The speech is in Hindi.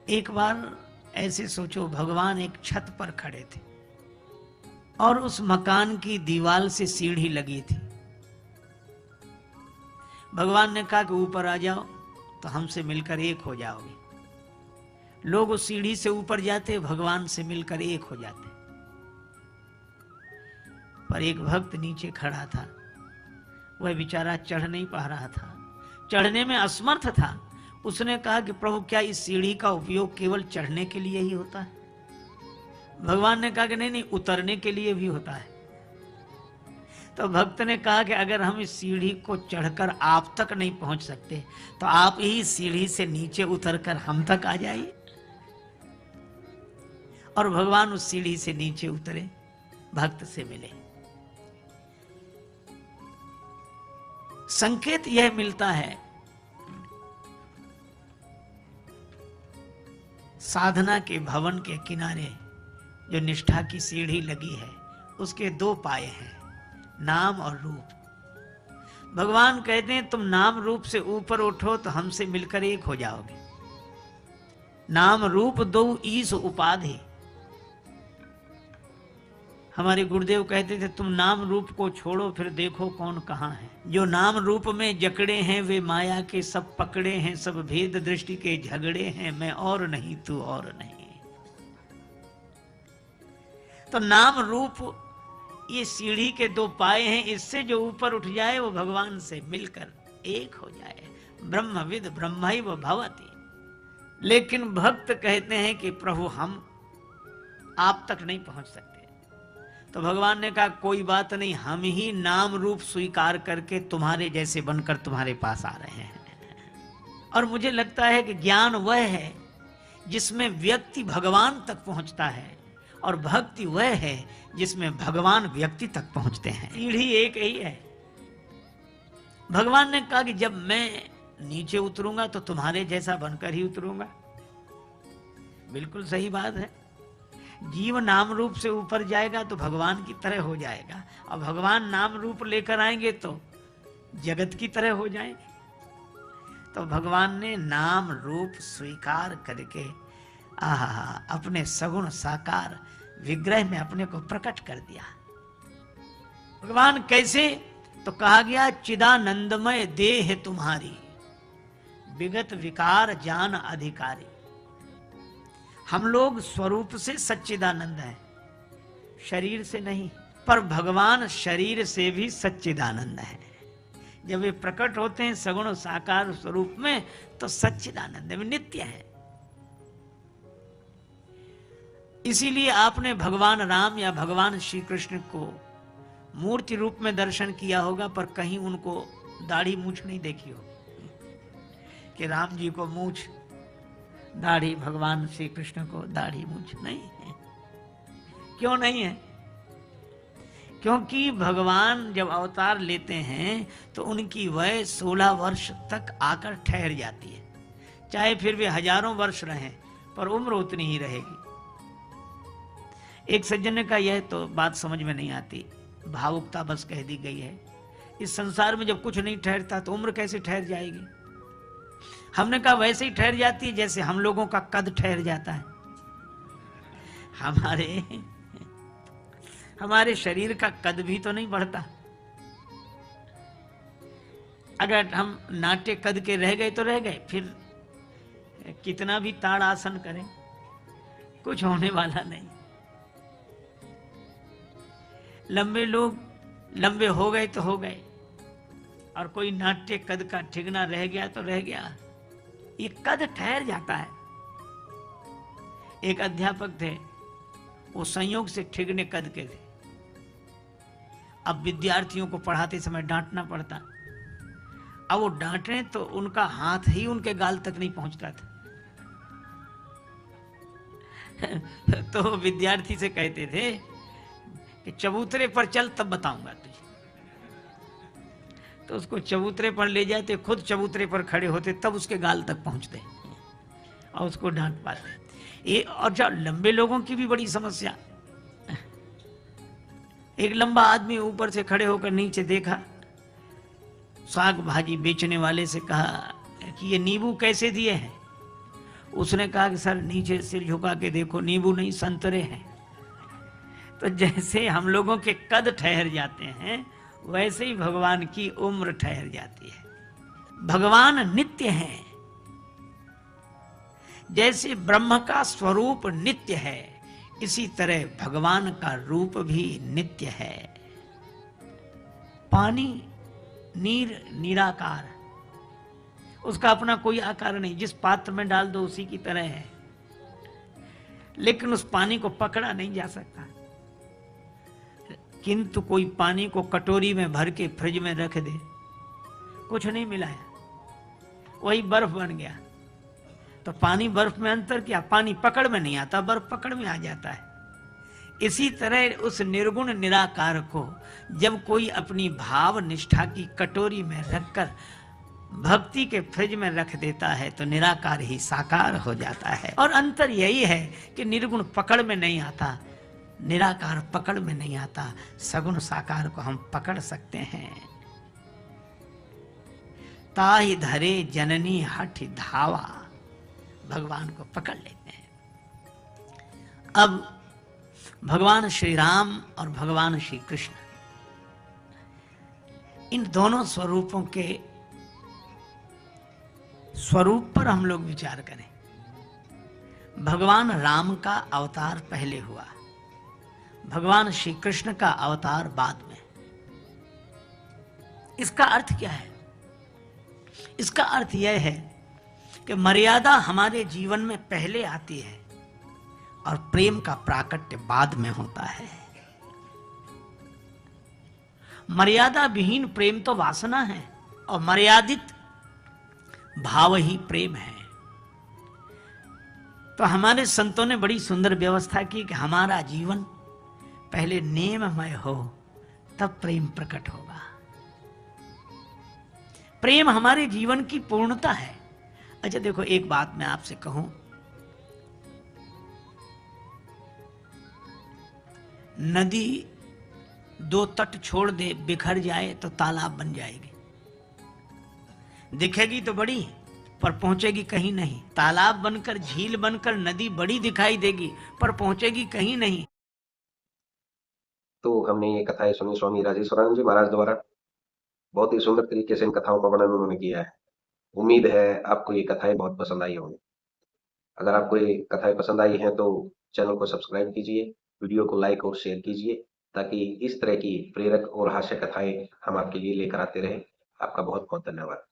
एक बार ऐसे सोचो, भगवान एक छत पर खड़े थे और उस मकान की दीवार से सीढ़ी लगी थी। भगवान ने कहा कि ऊपर आ जाओ तो हमसे मिलकर एक हो जाओगे। लोग उस सीढ़ी से ऊपर जाते, भगवान से मिलकर एक हो जाते। पर एक भक्त नीचे खड़ा था, वह बेचारा चढ़ नहीं पा रहा था, चढ़ने में असमर्थ था। उसने कहा कि प्रभु, क्या इस सीढ़ी का उपयोग केवल चढ़ने के लिए ही होता है? भगवान ने कहा कि नहीं नहीं, उतरने के लिए भी होता है। तो भक्त ने कहा कि अगर हम इस सीढ़ी को चढ़कर आप तक नहीं पहुंच सकते तो आप ही सीढ़ी से नीचे उतरकर हम तक आ जाइए। और भगवान उस सीढ़ी से नीचे उतरे, भक्त से मिले। संकेत यह मिलता है, साधना के भवन के किनारे जो निष्ठा की सीढ़ी लगी है, उसके दो पाए हैं, नाम और रूप। भगवान कहते हैं तुम नाम रूप से ऊपर उठो तो हमसे मिलकर एक हो जाओगे। नाम रूप दो ईस उपाधि। हमारे गुरुदेव कहते थे तुम नाम रूप को छोड़ो फिर देखो कौन कहाँ है। जो नाम रूप में जकड़े हैं वे माया के सब पकड़े हैं, सब भेद दृष्टि के झगड़े हैं, मैं और नहीं तू और नहीं। तो नाम रूप ये सीढ़ी के दो पाए हैं, इससे जो ऊपर उठ जाए वो भगवान से मिलकर एक हो जाए। ब्रह्मविद ब्रह्मैव भवति। लेकिन भक्त कहते हैं कि प्रभु हम आप तक नहीं पहुंच सकते। तो भगवान ने कहा कोई बात नहीं, हम ही नाम रूप स्वीकार करके तुम्हारे जैसे बनकर तुम्हारे पास आ रहे हैं। और मुझे लगता है कि ज्ञान वह है जिसमें व्यक्ति भगवान तक पहुंचता है, और भक्ति वह है जिसमें भगवान व्यक्ति तक पहुंचते हैं। सीढ़ी एक ही है। भगवान ने कहा कि जब मैं नीचे उतरूंगा तो तुम्हारे जैसा बनकर ही उतरूंगा। बिल्कुल सही बात है। जीव नाम रूप से ऊपर जाएगा तो भगवान की तरह हो जाएगा, और भगवान नाम रूप लेकर आएंगे तो जगत की तरह हो जाएंगे। तो भगवान ने नाम रूप स्वीकार करके अपने सगुण साकार विग्रह में अपने को प्रकट कर दिया। भगवान कैसे? तो कहा गया चिदानंदमय देह तुम्हारी, विगत विकार जान अधिकारी। हम लोग स्वरूप से सच्चिदानंद हैं, शरीर से नहीं। पर भगवान शरीर से भी सच्चिदानंद है। जब वे प्रकट होते हैं सगुण साकार स्वरूप में तो सच्चिदानंद में नित्य है। इसीलिए आपने भगवान राम या भगवान श्री कृष्ण को मूर्ति रूप में दर्शन किया होगा, पर कहीं उनको दाढ़ी मूछ नहीं देखी होगी कि राम जी को मूछ दाढ़ी, भगवान श्री कृष्ण को दाढ़ी मूछ नहीं है। क्यों नहीं है? क्योंकि भगवान जब अवतार लेते हैं तो उनकी वय 16 वर्ष तक आकर ठहर जाती है। चाहे फिर वे हजारों वर्ष रहें पर उम्र उतनी ही रहेगी। एक सज्जन ने कहा यह तो बात समझ में नहीं आती, भावुकता बस कह दी गई है। इस संसार में जब कुछ नहीं ठहरता तो उम्र कैसे ठहर जाएगी? हमने कहा वैसे ही ठहर जाती है जैसे हम लोगों का कद ठहर जाता है। हमारे शरीर का कद भी तो नहीं बढ़ता। अगर हम नाट्य कद के रह गए तो रह गए, फिर कितना भी ताड़ आसन करें कुछ होने वाला नहीं। लंबे लोग लंबे हो गए तो हो गए, और कोई नाट्य कद का ठिगना रह गया तो रह गया। ये कद ठहर जाता है। एक अध्यापक थे, वो संयोग से ठिगने कद के थे। अब विद्यार्थियों को पढ़ाते समय डांटना पड़ता। अब वो डांटे तो उनका हाथ ही उनके गाल तक नहीं पहुंचता था। तो विद्यार्थी से कहते थे कि चबूतरे पर चल तब बताऊंगा तुझे। तो उसको चबूतरे पर ले जाते, खुद चबूतरे पर खड़े होते, तब उसके गाल तक पहुंचते और उसको डांट पाते। ये और जो लंबे लोगों की भी बड़ी समस्या। एक लंबा आदमी ऊपर से खड़े होकर नीचे देखा, साग भाजी बेचने वाले से कहा कि ये नींबू कैसे दिए हैं? उसने कहा कि सर नीचे सिर झुका के देखो, नींबू नहीं संतरे हैं। तो जैसे हम लोगों के कद ठहर जाते हैं, वैसे ही भगवान की उम्र ठहर जाती है। भगवान नित्य हैं। जैसे ब्रह्म का स्वरूप नित्य है, इसी तरह भगवान का रूप भी नित्य है। पानी, नीर निराकार, उसका अपना कोई आकार नहीं, जिस पात्र में डाल दो उसी की तरह है। लेकिन उस पानी को पकड़ा नहीं जा सकता। किंतु कोई पानी को कटोरी में भर के फ्रिज में रख दे, कुछ नहीं मिलाया, वही बर्फ बन गया। तो पानी बर्फ में अंतर क्या? पानी पकड़ में नहीं आता, बर्फ पकड़ में आ जाता है। इसी तरह उस निर्गुण निराकार को जब कोई अपनी भाव निष्ठा की कटोरी में रखकर भक्ति के फ्रिज में रख देता है तो निराकार ही साकार हो जाता है। और अंतर यही है कि निर्गुण पकड़ में नहीं आता, निराकार पकड़ में नहीं आता, सगुण साकार को हम पकड़ सकते हैं। ताहि धरे जननी हठ धावा, भगवान को पकड़ लेते हैं। अब भगवान श्री राम और भगवान श्री कृष्ण, इन दोनों स्वरूपों के स्वरूप पर हम लोग विचार करें। भगवान राम का अवतार पहले हुआ, भगवान श्री कृष्ण का अवतार बाद में। इसका अर्थ क्या है? इसका अर्थ यह है कि मर्यादा हमारे जीवन में पहले आती है और प्रेम का प्राकट्य बाद में होता है। मर्यादा विहीन प्रेम तो वासना है और मर्यादित भाव ही प्रेम है। तो हमारे संतों ने बड़ी सुंदर व्यवस्था की कि हमारा जीवन पहले नेममय हो, तब प्रेम प्रकट होगा। प्रेम हमारे जीवन की पूर्णता है। अच्छा देखो, एक बात मैं आपसे कहूं, नदी दो तट छोड़ दे, बिखर जाए तो तालाब बन जाएगी। दिखेगी तो बड़ी, पर पहुंचेगी कहीं नहीं। तालाब बनकर, झील बनकर नदी बड़ी दिखाई देगी, पर पहुंचेगी कहीं नहीं। तो हमने ये कथाएं सुनी स्वामी राजेश्वरानंद जी महाराज द्वारा। बहुत ही सुंदर तरीके से इन कथाओं का वर्णन उन्होंने किया है। उम्मीद है आपको ये कथाएं बहुत पसंद आई होंगी। अगर आपको ये कथाएं पसंद आई हैं तो चैनल को सब्सक्राइब कीजिए, वीडियो को लाइक और शेयर कीजिए, ताकि इस तरह की प्रेरक और हास्य कथाएं हम आपके लिए लेकर आते रहें। आपका बहुत बहुत धन्यवाद।